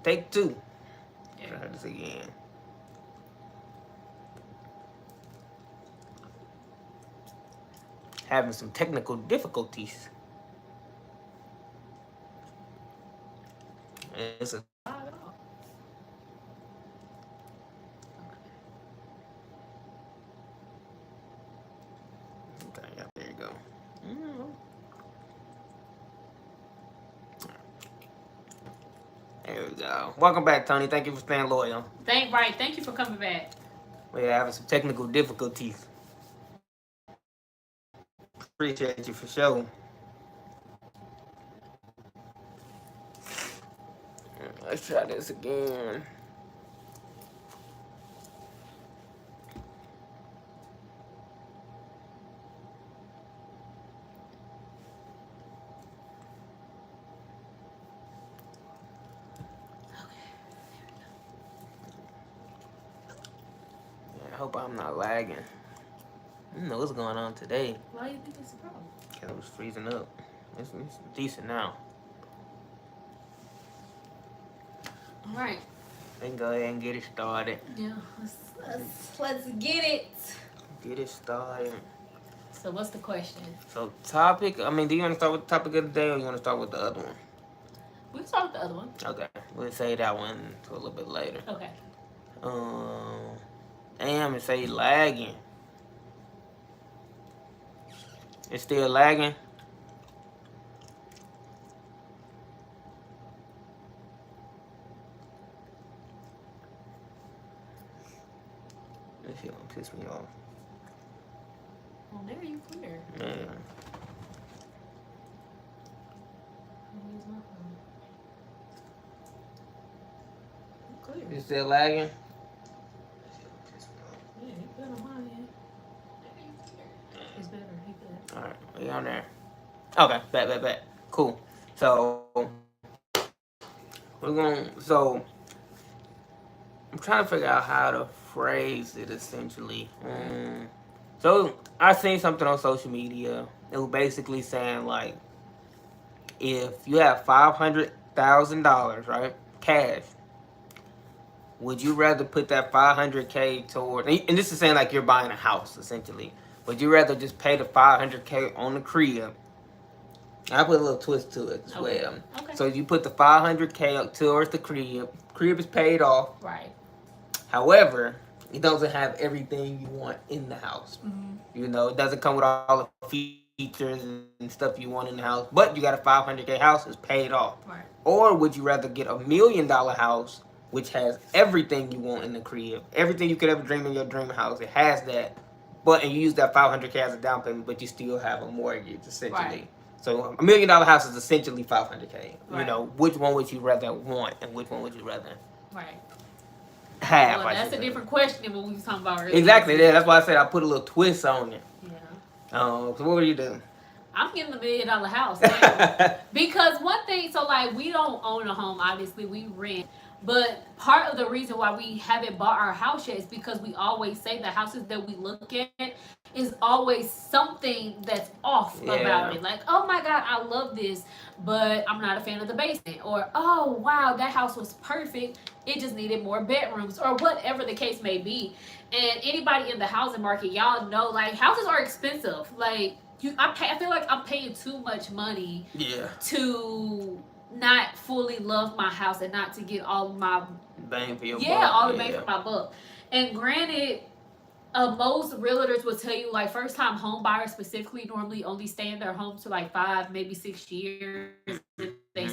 Take two. Yeah. Try this again. Having some technical difficulties. It's a Not at all. okay, yeah, there you go. Mm. There we go. Welcome back, Tony. Thank you for staying loyal. Thank you for coming back. We're having some technical difficulties. Appreciate you for sure. Let's try this again. I hope I'm not lagging. I don't know what's going on today. Why do you think it's a problem? Because it was freezing up. It's decent now. All right. We can go ahead and get it started. Yeah. Let's get it. Get it started. So what's the question? So topic, I mean, do you want to start with the topic of the day or you want to start with the other one? We can start with the other one. Okay. We'll say that one to a little bit later. Okay. Damn, it say lagging. It's still lagging? This shit gonna piss me off. Well, there you clear. Man. Use my phone. Clear. It's still lagging? Yeah, he good on my end. It's better. He good. Alright, we on there. Okay, bet. Cool. So I'm trying to figure out how to phrase it essentially. So I seen something on social media. It was basically saying like, if you have $500,000, right, cash, would you rather put that $500K toward? And this is saying like you're buying a house essentially. Would you rather just pay the $500K on the crib? I put a little twist to it as well. Okay. So you put the $500K towards the crib. Crib is paid off. Right. However, it doesn't have everything you want in the house. Mm-hmm. You know, it doesn't come with all the features and stuff you want in the house. But you got a $500K house, it's paid off. Right. Or would you rather get $1 million house, which has everything you want in the crib, everything you could ever dream in your dream house? It has that, and you use that $500K as a down payment, but you still have a mortgage essentially. Right. So $1 million house is essentially $500K. Right. You know, which one would you rather want, and which one would you rather right. have? Well, that's a different question than what we was talking about earlier. Exactly. Yeah, that's why I said I put a little twist on it. Yeah. So what would you do? I'm getting the $1 million house because one thing. So like, we don't own a home. Obviously, we rent. But part of the reason why we haven't bought our house yet is because we always say the houses that we look at is always something that's off about it. Like, oh my God, I love this, but I'm not a fan of the basement. Or, oh wow, that house was perfect. It just needed more bedrooms, or whatever the case may be. And anybody in the housing market, y'all know, like, houses are expensive. Like, I feel like I'm paying too much money to not fully love my house and not to get all my bang for your buck. All the bang for my buck. And granted, most realtors will tell you, like, first time home buyers specifically normally only stay in their homes for like 5, maybe 6 years. They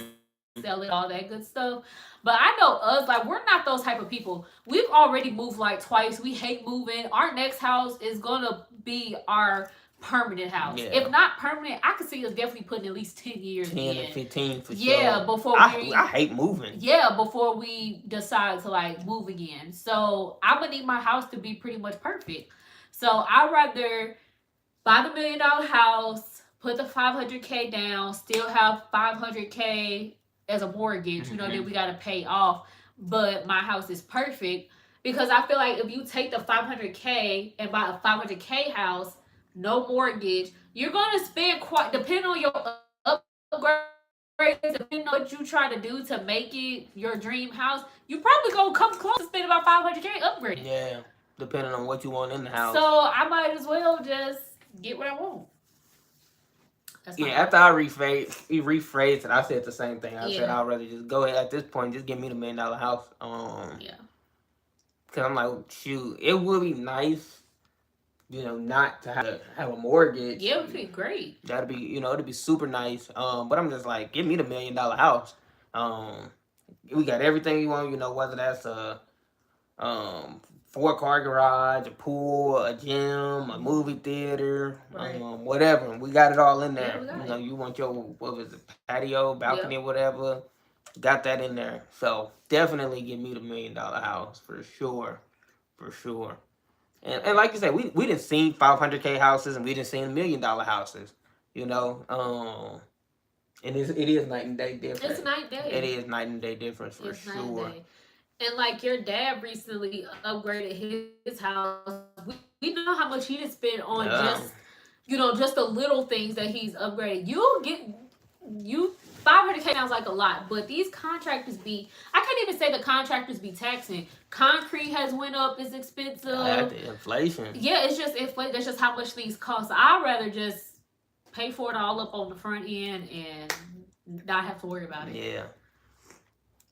sell it, all that good stuff. But I know us, like, we're not those type of people. We've already moved like twice. We hate moving. Our next house is gonna be our permanent house. If not permanent, I could see us definitely putting at least 10 years 10 in. to 15 for sure. Yeah, before I hate moving. Yeah, before we decide to like move again. So I'm gonna need my house to be pretty much perfect. So I'd rather buy the $1 million house, put the $500K down, still have $500K as a mortgage, you know, that we gotta pay off, but my house is perfect. Because I feel like if you take the $500K and buy a $500K house, no mortgage, you're gonna spend quite, depending on your upgrade depending on what you try to do to make it your dream house, you probably gonna come close to spending about $500K upgrading. Yeah, depending on what you want in the house. So I might as well just get what I want. After I rephrased it, I said the same thing. I said Yeah. I'd rather just go ahead at this point, just give me the $1 million house. Yeah. Cause I'm like, shoot, it would be nice, not to have a mortgage. Yeah, it would be great. That'd be, it'd be super nice. But I'm just like, give me the $1 million house. We got everything you want, whether that's a 4-car garage, a pool, a gym, a movie theater, Right. whatever. We got it all in there. Yeah, we got it. You want your, what was it, patio, balcony, whatever. Got that in there. So definitely give me the $1 million house for sure. For sure. And like you said, we didn't see 500K houses and we didn't see $1 million houses. And it is night and day difference. It's night and day. It is night and day difference for It's sure. night and day. And like your dad recently upgraded his house. We know how much he did spend on just the little things that he's upgraded. 500K sounds like a lot, but these contractors I can't even say the contractors be taxing. Concrete has went up, it's expensive. The inflation. Yeah, it's just inflation. That's just how much things cost. I'd rather just pay for it all up on the front end and not have to worry about it. Yeah.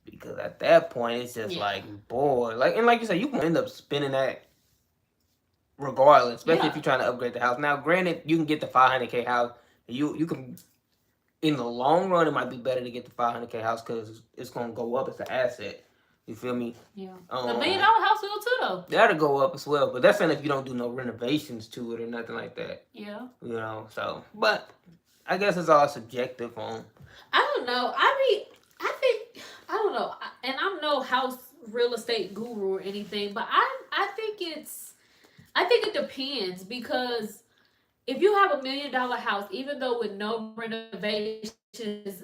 Because at that point, it's just like, boy. Like you said, you can end up spending that regardless, especially if you're trying to upgrade the house. Now, granted, you can get the 500K house. You can, in the long run, it might be better to get the 500K house because it's going to go up as an asset. You feel me? Yeah. The $1 million house will too, though. That'll go up as well. But that's saying if you don't do no renovations to it or nothing like that. Yeah. So. But I guess it's all subjective on. I don't know. I don't know. And I'm no house real estate guru or anything, but I think it depends because if you have $1 million house, even though with no renovations,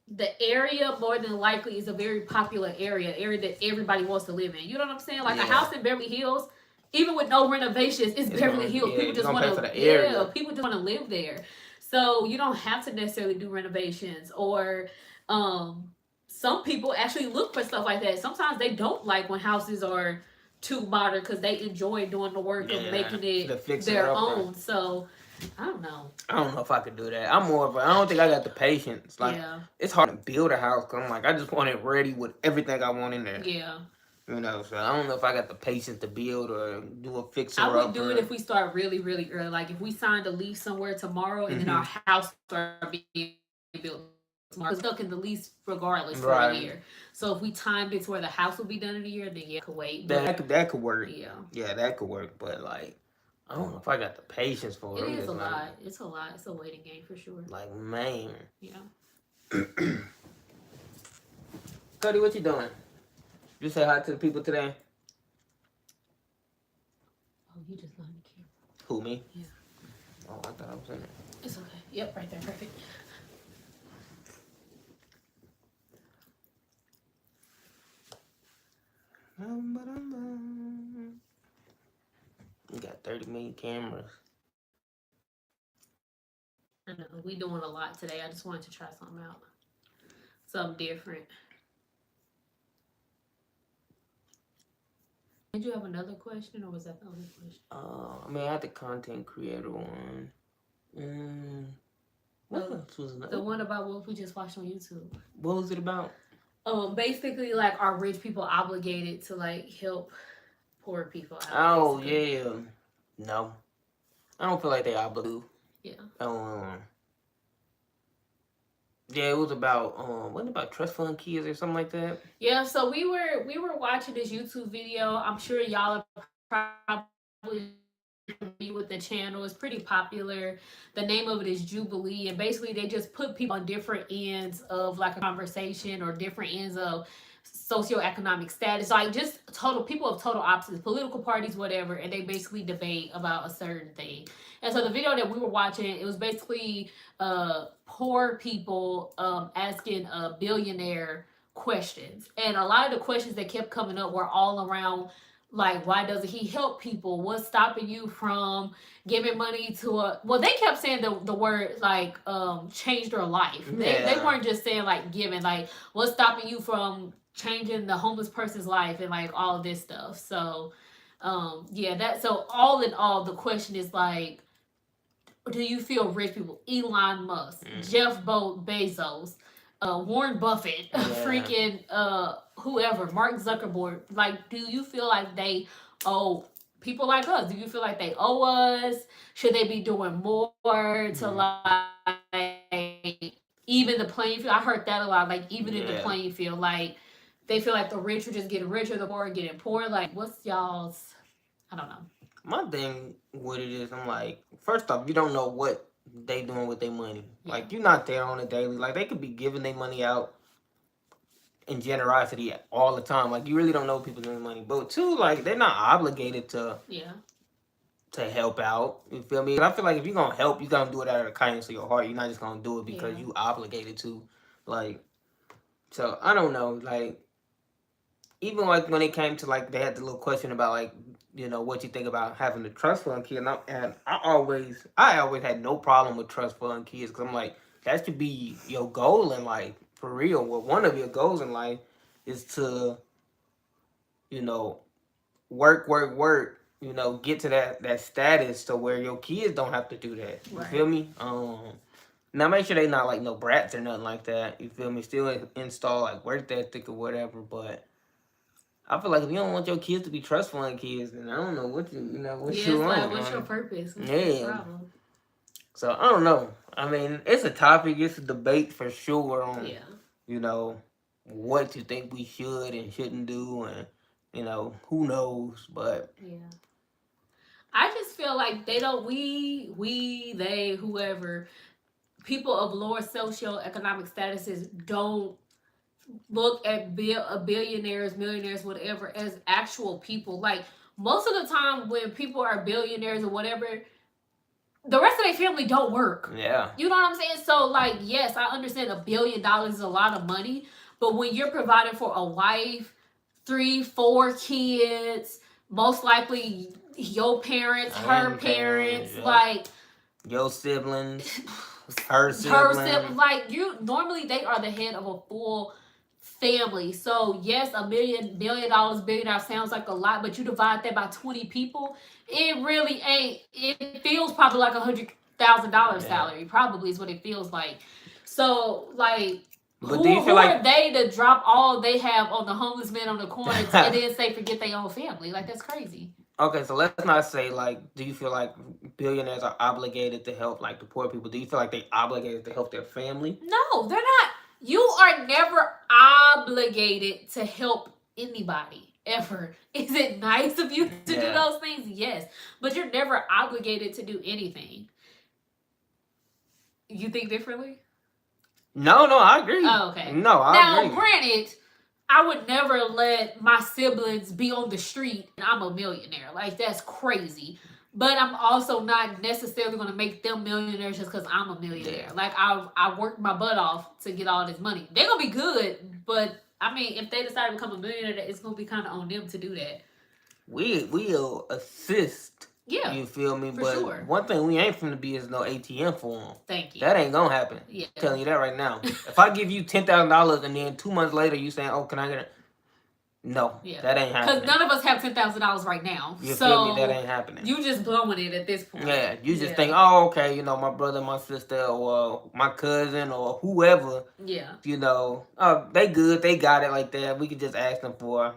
the area more than likely is a very popular area that everybody wants to live in. You know what I'm saying? Like a house in Beverly Hills, even with no renovations, it's Beverly Hills. People just want to people just want to live there. So you don't have to necessarily do renovations or some people actually look for stuff like that. Sometimes they don't like when houses are too modern because they enjoy doing the work of making it their own. So I don't know. I don't know if I could do that. I don't think I got the patience. Like it's hard to build a house because I'm like, I just want it ready with everything I want in there. Yeah. So I don't know if I got the patience to build or do a fixer. I would do it if we start really, really early. Like if we signed a lease somewhere tomorrow and then our house started being built tomorrow. It's stuck in the lease regardless for a year. So if we timed it to where the house will be done in a year, then it could wait. That could work. Yeah. Yeah, that could work. But like, I don't know if I got the patience for it. It is a lot. It's a lot. It's a waiting game for sure. Like, man. Yeah. Cody, what you doing? You say hi to the people today? Oh, you just on the camera. Who, me? Yeah. Oh, I thought I was in it. It's okay. Yep, right there. Perfect. We got 30 million cameras. I know. We doing a lot today. I just wanted to try something out. Something different. Did you have another question, or was that the only question? I had the content creator one. What else was another? The one about what we just watched on YouTube. What was it about? Basically, like, are rich people obligated to like help poor people out? Oh yeah. No, I don't feel like they obligated. Yeah. Yeah, it was about wasn't it about trust fund kids or something like that? Yeah, so we were watching this YouTube video. I'm sure y'all are probably familiar with the channel. It's pretty popular. The name of it is Jubilee, and basically they just put people on different ends of like a conversation or different ends of socioeconomic status, like just people of total opposites, political parties, whatever, and they basically debate about a certain thing. And so the video that we were watching, it was basically poor people asking a billionaire questions, and a lot of the questions that kept coming up were all around Like, why doesn't he help people? What's stopping you from giving money to a? Well, they kept saying the word like change their life. They Yeah. weren't just saying like giving. Like, what's stopping you from changing the homeless person's life and like all of this stuff? So, yeah, that. So all in all, the question is like, do you feel rich people? Elon Musk, Jeff Bezos, Warren Buffett, Yeah. freaking whoever, Mark Zuckerberg. Like, do you feel like they owe people like us? Do you feel like they owe us? Should they be doing more to like even the playing field? I heard that a lot. Like even in the Yeah. playing field, like they feel like the rich are just getting richer, the poor are getting poor. Like, what's y'all's? I don't know. My thing with it is, I'm like, first off, you don't know what they doing with their money. Yeah. Like, you're not there on a daily. Like, they could be giving their money out in generosity all the time. Like, you really don't know what people doing with money. But two, like, they're not obligated Yeah. to help out. You feel me? I feel like if you're gonna help, you gotta do it out of the kindness of your heart. You're not just gonna do it because Yeah. you obligated to. Like, so I don't know. Like, even like when it came to like they had the little question about like what you think about having the trust fund kid, and I always had no problem with trust fund kids because I'm like that should be your goal in life for real. Well, one of your goals in life is to you know work, get to that status to where your kids don't have to do that. You feel Right. me? Now make sure they not like no brats or nothing like that. You feel me? Still install like work ethic or whatever, but I feel like if you don't want your kids to be trust fund kids, then I don't know what what Yeah, you it's like, want. what's your purpose? What's the Yeah. problem? So I don't know. I mean, it's a topic. It's a debate for sure on Yeah. what you think we should and shouldn't do, and who knows. But Yeah. I just feel like they don't. They, whoever, people of lower socioeconomic statuses don't look at billionaires, millionaires, whatever, as actual people. Like most of the time, when people are billionaires or whatever, the rest of their family don't work. yeah, You know what I'm saying? So, like, yes, I understand $1 billion is a lot of money, but when you're providing for a wife, 3, 4 kids, most likely your parents, her parents, yeah. like Your siblings, her siblings. like you normally they are the head of a full family. So yes, $1 billion billionaire sounds like a lot, but you divide that by 20 people, it really ain't. It feels probably like $100,000 salary. Probably is what it feels like. So like. But do you feel who like are they to drop all they have on the homeless man on the corner and then say forget their own family? Like that's crazy. okay, so let's not say like, do you feel like billionaires are obligated to help like the poor people? Do you feel like they obligated to help their family? No, they're not. You are never obligated to help anybody ever. Is it nice of you to do those things? Yes, but you're never obligated to do anything. You think differently? No, I agree. Oh, okay. No, I now, agree. granted, I would never let my siblings be on the street and I'm a millionaire. Like, that's crazy. But I'm also not necessarily going to make them millionaires just because I'm a millionaire. Yeah. Like, I worked my butt off to get all this money. They're going to be good, but, I mean, if they decide to become a millionaire, it's going to be kind of on them to do that. We'll assist. Yeah. You feel me? For but sure. one thing we ain't finna be is no ATM for them. Thank you. That ain't gonna happen. Yeah. I'm telling you that right now. If I give you $10,000 and then 2 months later you saying, "Oh, can I get it?" No, that ain't happening. Because none of us have $10,000 right now. You feel me? That ain't happening. You just blowing it at this point. Yeah, you just think, oh, okay, my brother, my sister, or my cousin, or whoever. Yeah. Oh, they good, they got it like that. We could just ask them for,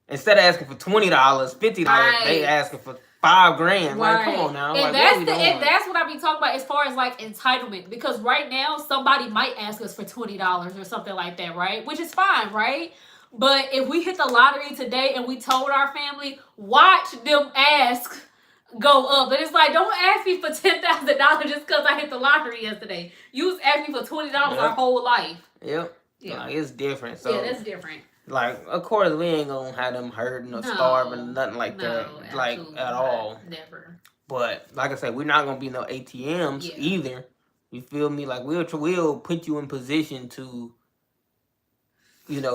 instead of asking for $20, $50, right. they asking for $5,000. Right. Like, come on now. And like, that's what I be talking about as far as like entitlement. Because right now somebody might ask us for $20 or something like that, right? Which is fine, right? But if we hit the lottery today and we told our family, watch them ask go up. But it's like, don't ask me for $10,000 just because I hit the lottery yesterday. You was asking for $20 our whole life. Yep. Yeah. Like, it's different. So yeah, that's different. Like, of course, we ain't gonna have them hurting or starving or nothing like that. Like, at all. Never. But, like I said, we're not gonna be no ATMs either. You feel me? Like, we'll put you in position to,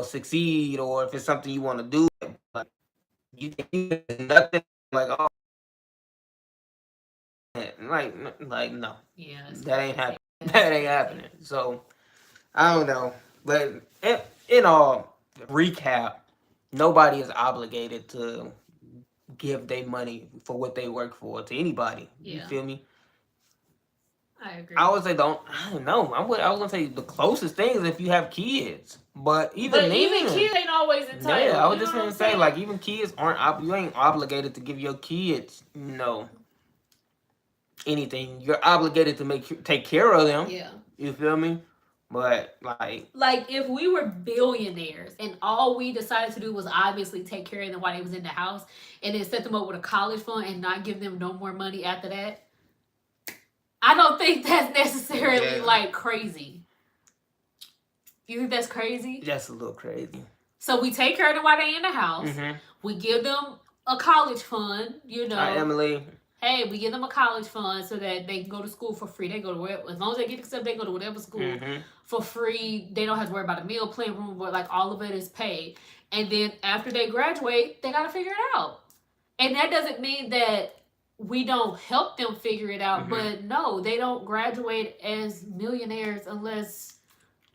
succeed, or if it's something you want to do. Like, you nothing like oh like no, Yeah, it's that ain't crazy. happening. That ain't happening. So I don't know, but in all recap, nobody is obligated to give their money for what they work for to anybody. You Yeah, feel me? I agree. I would say I don't know. I was gonna say the closest thing is if you have kids, but even But even then, kids ain't always yeah, I entitled. was You know just what I'm gonna say saying? like even kids aren't you ain't obligated to give your kids anything. You're obligated to take care of them. Yeah. You feel me? But Like if we were billionaires and all we decided to do was obviously take care of them while they was in the house and then set them up with a college fund and not give them no more money after that, I don't think that's necessarily yeah, like crazy. You think that's crazy? that's a little crazy. So we take care of them while they in the house. Mm-hmm. We give them a college fund, you know. Emily. Hey, we give them a college fund so that they can go to school for free. They go to wherever, as long as they get accepted, they go to whatever school for free. They don't have to worry about a meal, playroom, but like all of it is paid. And then after they graduate, they gotta figure it out. And that doesn't mean that we don't help them figure it out, but no, they don't graduate as millionaires unless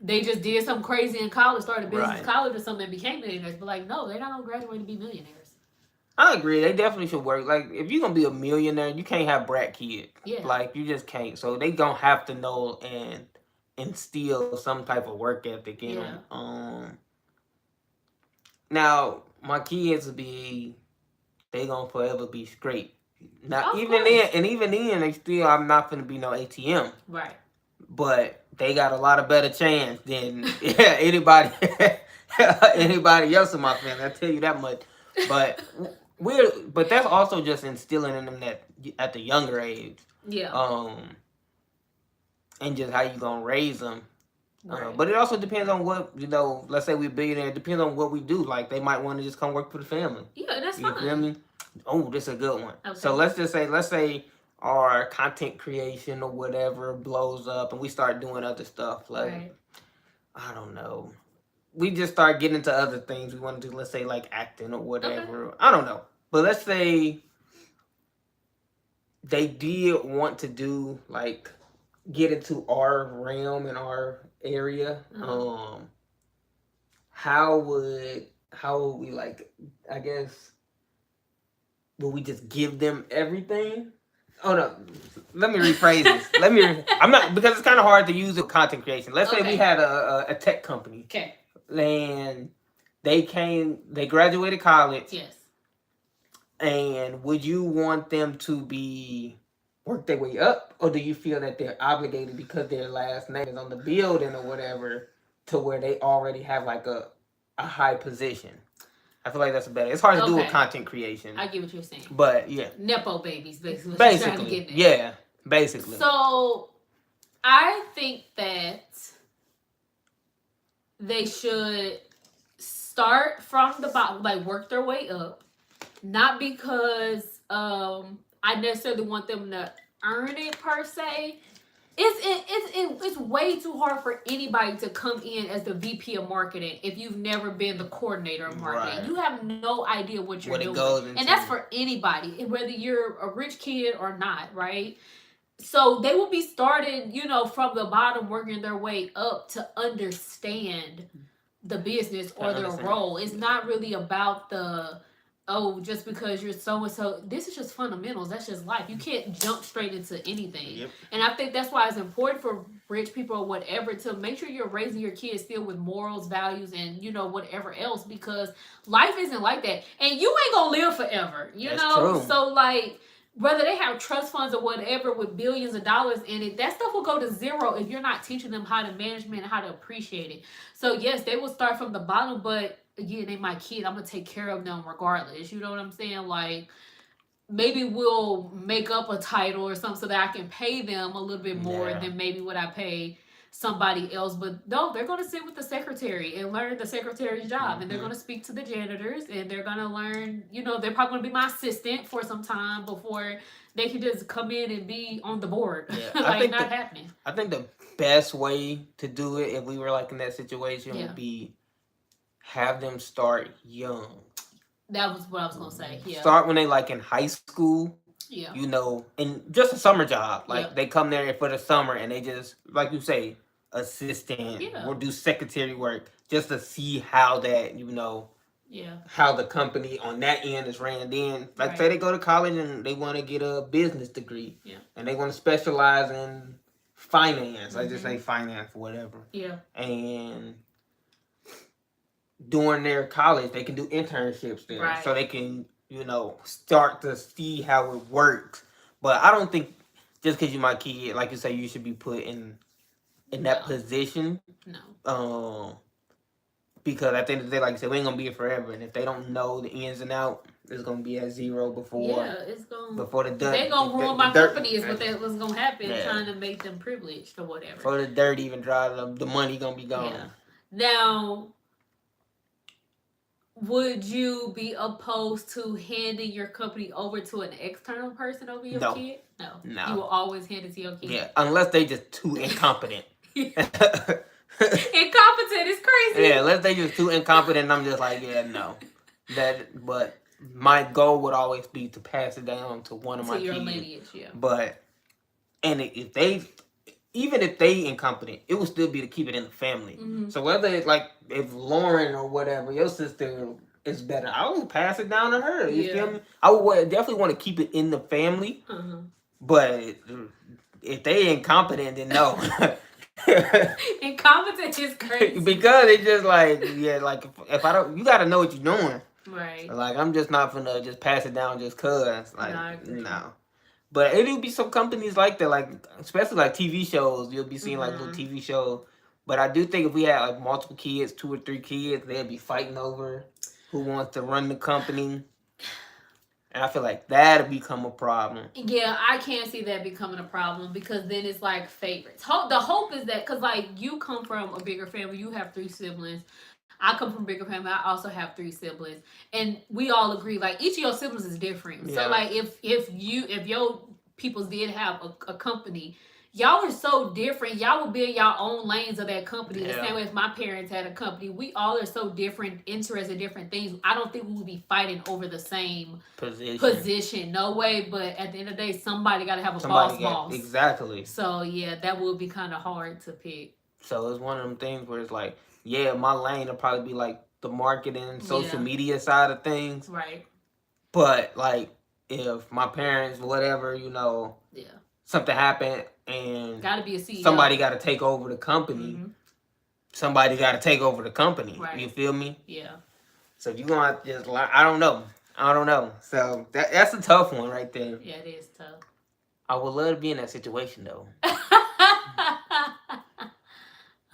they just did something crazy in college, started a business college or something, and became millionaires. But like, no, they're not gonna graduate to be millionaires. I agree. They definitely should work. Like, if you're gonna be a millionaire, you can't have brat kids. Yeah. Like, you just can't. So they gonna have to know and instill some type of work ethic in them. Now my kids will be, they gonna forever be straight. Now even then, they still, I'm not gonna be no ATM. Right. But they got a lot of better chance than anybody anybody else in my family. I tell you that much. But but that's also just instilling in them that at the younger age. Yeah. And just how you gonna raise them. Right. But it also depends on what, let's say we're billionaire. It depends on what we do. Like, they might want to just come work for the family. Yeah, that's You fine. feel me? Oh, this is a good one. Okay. So let's say our content creation or whatever blows up and we start doing other stuff. Like, I don't know. We just start getting into other things we want to do. Let's say like acting or whatever. Okay. I don't know. But let's say they did want to do like get into our realm and our area. How would we, like, I guess, will we just give them everything? Oh no, let me rephrase this. I'm not, because it's kind of hard to use with content creation. Let's say we had a tech company. Okay. And they graduated college. Yes. And would you want them to work their way up, or do you feel that they're obligated because their last name is on the building or whatever, to where they already have like a high position? I feel like that's better. It's hard to do with content creation. I get what you're saying. But yeah. Nepo babies, basically. Basically. Yeah, basically. So I think that they should start from the bottom, like work their way up. Not because I necessarily want them to earn it per se. It's way too hard for anybody to come in as the VP of marketing if you've never been the coordinator of marketing. Right. You have no idea what you're doing. And that's for anybody, whether you're a rich kid or not, right? So they will be starting, from the bottom, working their way up to understand the business or their role. It's not really about just because you're so and so. This is just fundamentals. That's just life. You can't jump straight into anything. Yep. And I think that's why it's important for rich people or whatever to make sure you're raising your kids still with morals, values, and whatever else, because life isn't like that. And you ain't gonna live forever. That's true. So like, whether they have trust funds or whatever with billions of dollars in it, that stuff will go to zero if you're not teaching them how to management and how to appreciate it. So yes, they will start from the bottom, but again, they my kid. I'm gonna take care of them regardless. You know what I'm saying? Like, maybe we'll make up a title or something so that I can pay them a little bit more than maybe what I pay somebody else. But no, they're gonna sit with the secretary and learn the secretary's job, and they're gonna speak to the janitors, and they're gonna learn. They're probably gonna be my assistant for some time before they can just come in and be on the board. Yeah, like, not happening. I think the best way to do it, if we were like in that situation, would be have them start young. That was what I was gonna say. Yeah. Start when they like in high school. Yeah. You know, and just a summer job. Like Yeah. they come there for the summer and they just, like you say, assistant Yeah. or do secretary work just to see how that, you know, Yeah. how the company on that end is ran. Then, like Right. say they go to college and they want to get a business degree. Yeah. And they want to specialize in finance. I just say finance or whatever. Yeah. And during their college, they can do internships there, Right. so they can, you know, start to see how it works. But I don't think just because you my kid, like you say, you should be put in that position. No. Because at the end of the day, like I said, we ain't gonna be here forever, and if they don't know the ins and out, it's gonna be at zero before. Yeah, it's gonna. Before the dirt, they gonna ruin my company. Is what's gonna happen. Yeah. Trying to make them privileged or whatever. Before the dirt even dries up, the money gonna be gone. Yeah. Now, would you be opposed to handing your company over to an external person over your kid? No. You will always hand it to your kid. Yeah, unless they just too incompetent. Incompetent is crazy. Yeah, unless they just too incompetent, I'm just like, yeah, no. But my goal would always be to pass it down to one of my your kids. lineage, yeah. But if they, even if they incompetent, it would still be to keep it in the family. Mm-hmm. So whether it's like if Lauren or whatever, your sister is better, I would pass it down to her. You feel me? I would definitely want to keep it in the family. Uh-huh. But if they incompetent, then no. Incompetent is crazy. Because it's just like, yeah, like if I don't, you got to know what you're doing. Right. Like I'm just not gonna just pass it down just cause. Like no. But it'll be some companies like that, like especially like TV shows. You'll be seeing like little TV shows. But I do think if we had like multiple kids, 2 or 3 kids, they'd be fighting over who wants to run the company. And I feel like that'll become a problem. Yeah, I can't see that becoming a problem because then it's like favorites. The hope is that, because like you come from a bigger family, you have 3 siblings. I come from a bigger family. I also have 3 siblings, and we all agree like each of your siblings is different. Yeah. So like if your peoples did have a company, y'all are so different. Y'all would be in y'all own lanes of that company. The same way as my parents had a company. We all are so different, interested in different things. I don't think we would be fighting over the same position. No way. But at the end of the day, somebody got to have a boss. Exactly. So yeah, that would be kind of hard to pick. So it's one of them things where it's like, yeah, my lane will probably be like the marketing, social media side of things. Right. But like if my parents, whatever, you know, something happened and gotta be a CEO. Somebody got to take over the company. Mm-hmm. Somebody got to take over the company. Right. You feel me? Yeah. So you're going to just like, I don't know. So that's a tough one right there. Yeah, it is tough. I would love to be in that situation though.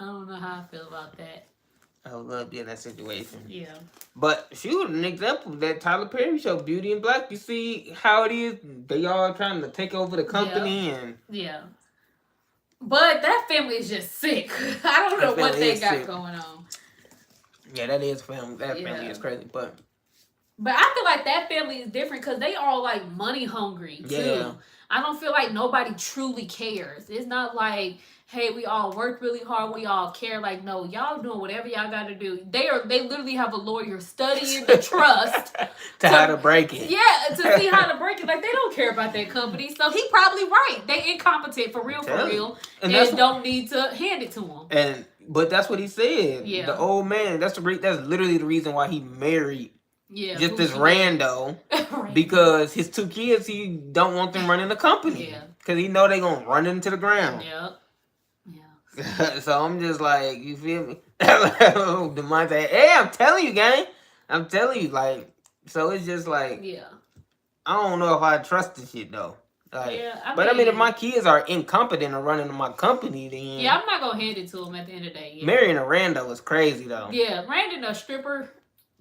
I don't know how I feel about that. I would love to be in that situation. Yeah. But shoot, an example, that Tyler Perry show, Beauty and Black, you see how it is? They all trying to take over the company and... Yeah. But that family is just sick. I don't know what they got going on. Yeah, that is family. That family is crazy, But I feel like that family is different because they all like money hungry too. Yeah. I don't feel like nobody truly cares. It's not like, hey, we all work really hard, we all care. Like, no, y'all doing whatever y'all got to do. They literally have a lawyer studying the trust to how to break it. Yeah, to see how to break it. Like, they don't care about that company. So he probably right. They incompetent for real, and don't need to hand it to him. But that's what he said. Yeah, the old man. That's literally the reason why he married. Yeah, just this rando, because his 2 kids, he don't want them running the company. Yeah, because he know they gonna run into the ground. Yeah. So I'm just like, you feel me? Demonte, hey, I'm telling you, gang. I'm telling you, like, so it's just like, I don't know if I trust this shit though. Like, I mean, if my kids are incompetent or running my company, then I'm not gonna hand it to them at the end of the day. Marrying a rando is crazy though. Yeah, marrying a stripper.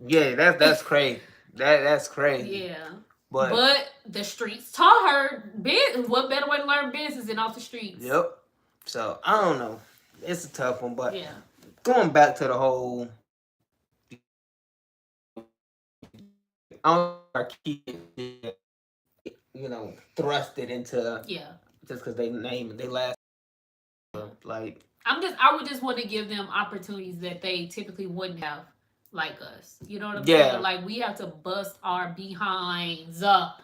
Yeah, that's crazy. That's crazy. Yeah. But the streets taught her what better way to learn business than off the streets. Yep. So I don't know. It's a tough one, but going back to the whole, our kids, you know, thrust it into just because they last like. I would just want to give them opportunities that they typically wouldn't have like us. You know what I'm Yeah. saying? Like we have to bust our behinds to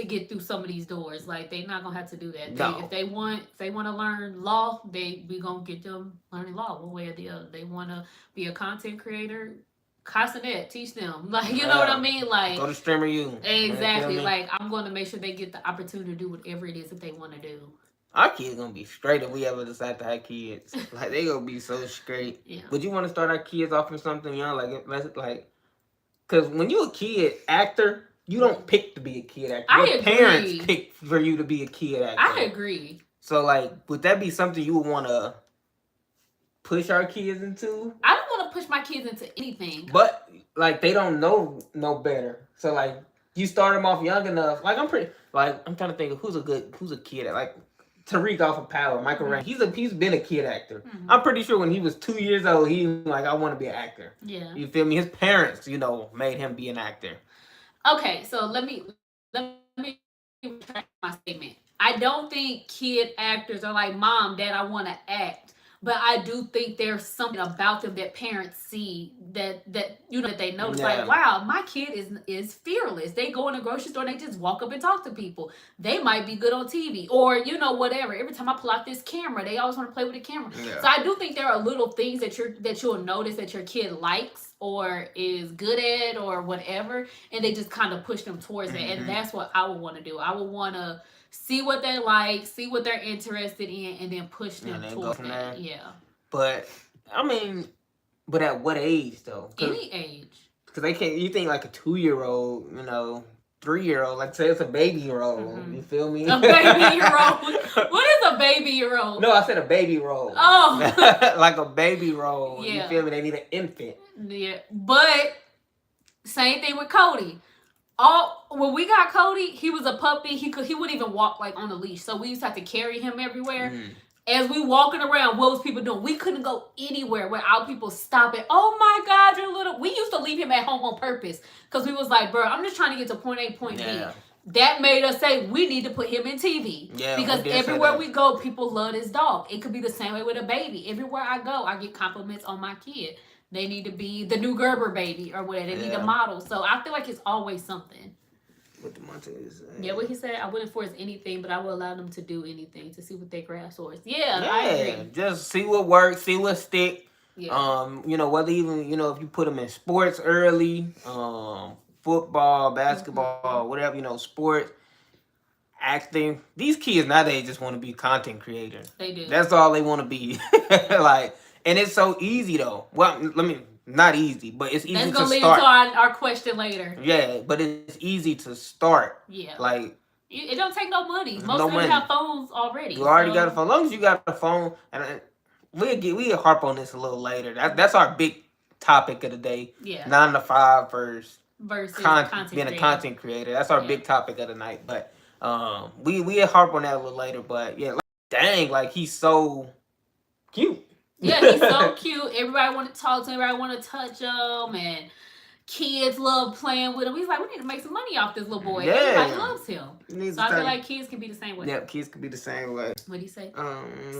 get through some of these doors. Like they not gonna have to do that. No. If they want to learn law, we gonna get them learning law one way or the other. They want to be a content creator. Castanet, teach them. Like you know what I mean? Like go to Streamer U. Exactly. Like I'm going to make sure they get the opportunity to do whatever it is that they want to do. Our kids gonna be straight if we ever decide to have kids. Like they gonna be so straight. Yeah. Would you want to start our kids off with something young, like, because when you a kid actor, you don't pick to be a kid actor. I Your agree. parents pick for you to be a kid actor. I agree. So like, would that be something you would want to push our kids into? I don't want to push my kids into anything. But like they don't know no better. So like you start them off young enough. Like I'm trying to think of who's a kid at, like Tariq off of Power, Michael Rain. He's been a kid actor. Mm-hmm. I'm pretty sure when he was 2 years old, he was like, I want to be an actor. Yeah. You feel me? His parents, made him be an actor. Okay, so let me retract my statement. I don't think kid actors are like, Mom, Dad, I want to act. But I do think there's something about them that parents see that they notice. Yeah. Like, wow, my kid is fearless. They go in the grocery store and they just walk up and talk to people. They might be good on TV or whatever. Every time I pull out this camera, they always want to play with the camera. Yeah. So I do think there are little things that you'll notice that your kid likes or is good at or whatever, and they just kind of push them towards it. And that's what I would want to do. I would want to see what they like, see what they're interested in, and then push them towards that. Yeah. But I mean, at what age though? Any age. Because they can't. You think like a 2-year-old, 3-year-old, like say it's a baby-year-old. Mm-hmm. You feel me? A baby-year-old. What is a baby-year-old? No, I said a baby-roll. Oh. Like a baby-roll. Yeah. You feel me? They need an infant. Yeah, but same thing with Cody. When we got Cody, he was a puppy. He wouldn't even walk like on a leash, so we used to have to carry him everywhere. Mm. As we walking around, what was people doing? We couldn't go anywhere without people stopping. Oh my God, you're little. We used to leave him at home on purpose because we was like, bro, I'm just trying to get to point A, point B. That made us say we need to put him in TV. Yeah, because everywhere we go, people love this dog. It could be the same way with a baby. Everywhere I go, I get compliments on my kid. They need to be the new Gerber baby or whatever. They need a model. So I feel like it's always something. What the Montez Yeah, what he said, I wouldn't force anything, but I will allow them to do anything to see what they grasp towards. Yeah, I agree. Just see what works, see what stick. Yeah. Whether even, if you put them in sports early, football, basketball, whatever, sports, acting. These kids nowadays just want to be content creators. They do. That's all they want to be. And it's so easy though. Well, not easy, but it's easy to start. That's going to lead into our question later. Yeah, but it's easy to start. Yeah. Like, it don't take no money. Most of them have phones already. You already got a phone. As long as you got a phone, and we'll harp on this a little later. That's our big topic of the day. Yeah. 9 to 5 versus being a content creator. That's our big topic of the night. But we'll harp on that a little later. But yeah, dang, like he's so cute. Yeah, he's so cute. Everybody want to talk to him. Everybody want to touch him. And kids love playing with him. He's like, we need to make some money off this little boy. Yeah. Everybody loves him. So I feel like kids can be the same way. Yeah, kids can be the same way. What do you say?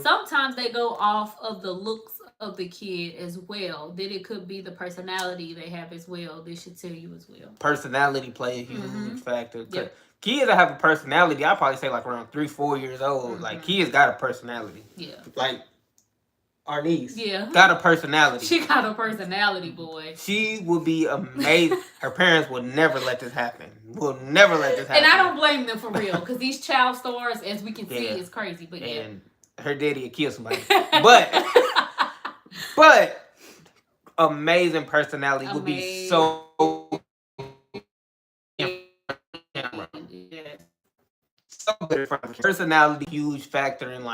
Sometimes they go off of the looks of the kid as well. Then it could be the personality they have as well. They should tell you as well. Personality play a huge factor. Yep. Kids that have a personality, I'll probably say like around 3-4 years old. Mm-hmm. Like kids got a personality. Yeah. Like our niece. Yeah. Got a personality. She got a personality, boy. She will be amazing. Her parents will never let this happen. Will never let this happen. And I don't blame them for real. Because these child stars, as we can see, is crazy. But and her daddy will kill somebody. But amazing personality will be so so good. Personality, huge factor in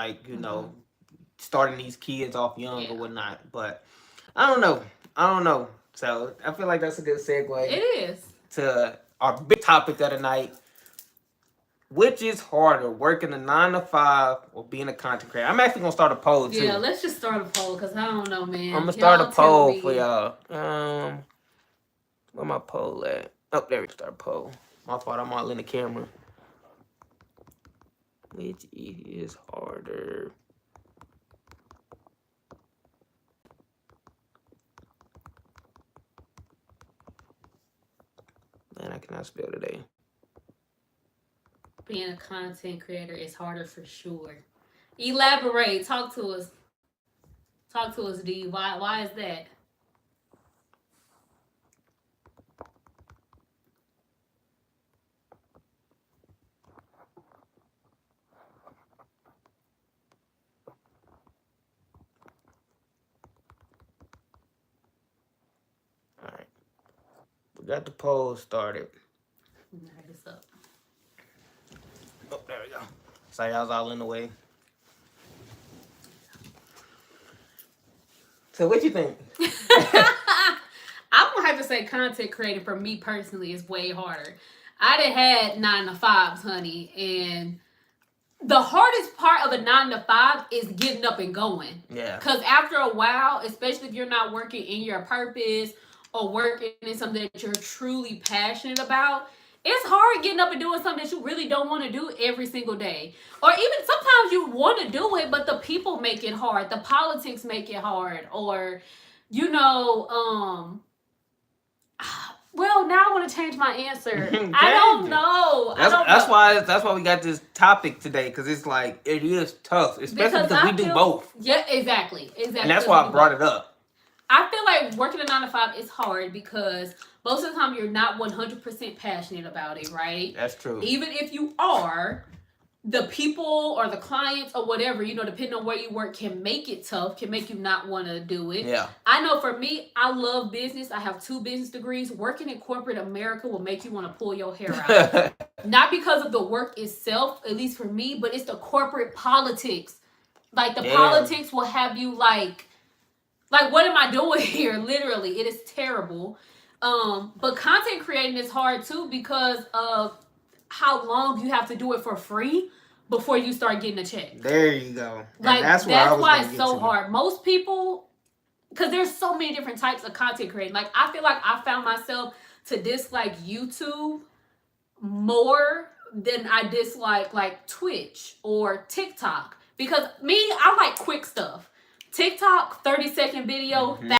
starting these kids off young or whatnot. But I don't know. So I feel like that's a good segue. It is. To our big topic of the night. Which is harder, working a 9 to 5 or being a content creator? I'm actually gonna start a poll too. Yeah, let's just start a poll because I don't know, man. I'm gonna start a poll for y'all. Where my poll at? Oh, there we start a poll. My fault. I'm all in the camera. Which is harder? can I spell today? Being a content creator is harder for sure. Elaborate. Talk to us. Talk to us, D. Why is that? All right. We got the poll started. All right, it's up. Oh, there we go. Sorry, I was all in the way. So what you think? I'm gonna have to say content creating for me personally is way harder. I done had 9 to 5s, honey, and the hardest part of a 9 to 5 is getting up and going. Yeah. Because after a while, especially if you're not working in your purpose or working in something that you're truly passionate about, it's hard getting up and doing something that you really don't want to do every single day. Or even sometimes you want to do it, but the people make it hard. The politics make it hard. Or, you know, well, now I want to change my answer. I don't know. That's why we got this topic today, because it's like it is tough, especially because we do both. Yeah, exactly. And that's why I brought it up. I feel like working a 9 to 5 is hard because most of the time you're not 100% passionate about it, right? That's true. Even if you are, the people or the clients or whatever, you know, depending on where you work, can make it tough, can make you not want to do it. Yeah. I know for me, I love business. I have 2 business degrees. Working in corporate America will make you want to pull your hair out. Not because of the work itself, at least for me, but it's the corporate politics. Like the politics will have you like, what am I doing here? Literally, it is terrible. But content creating is hard too because of how long you have to do it for free before you start getting a check. There you go. Like that's why it's so hard. Most people, because there's so many different types of content creating. Like I feel like I found myself to dislike YouTube more than I dislike like Twitch or TikTok. Because me, I like quick stuff. TikTok, 30-second video,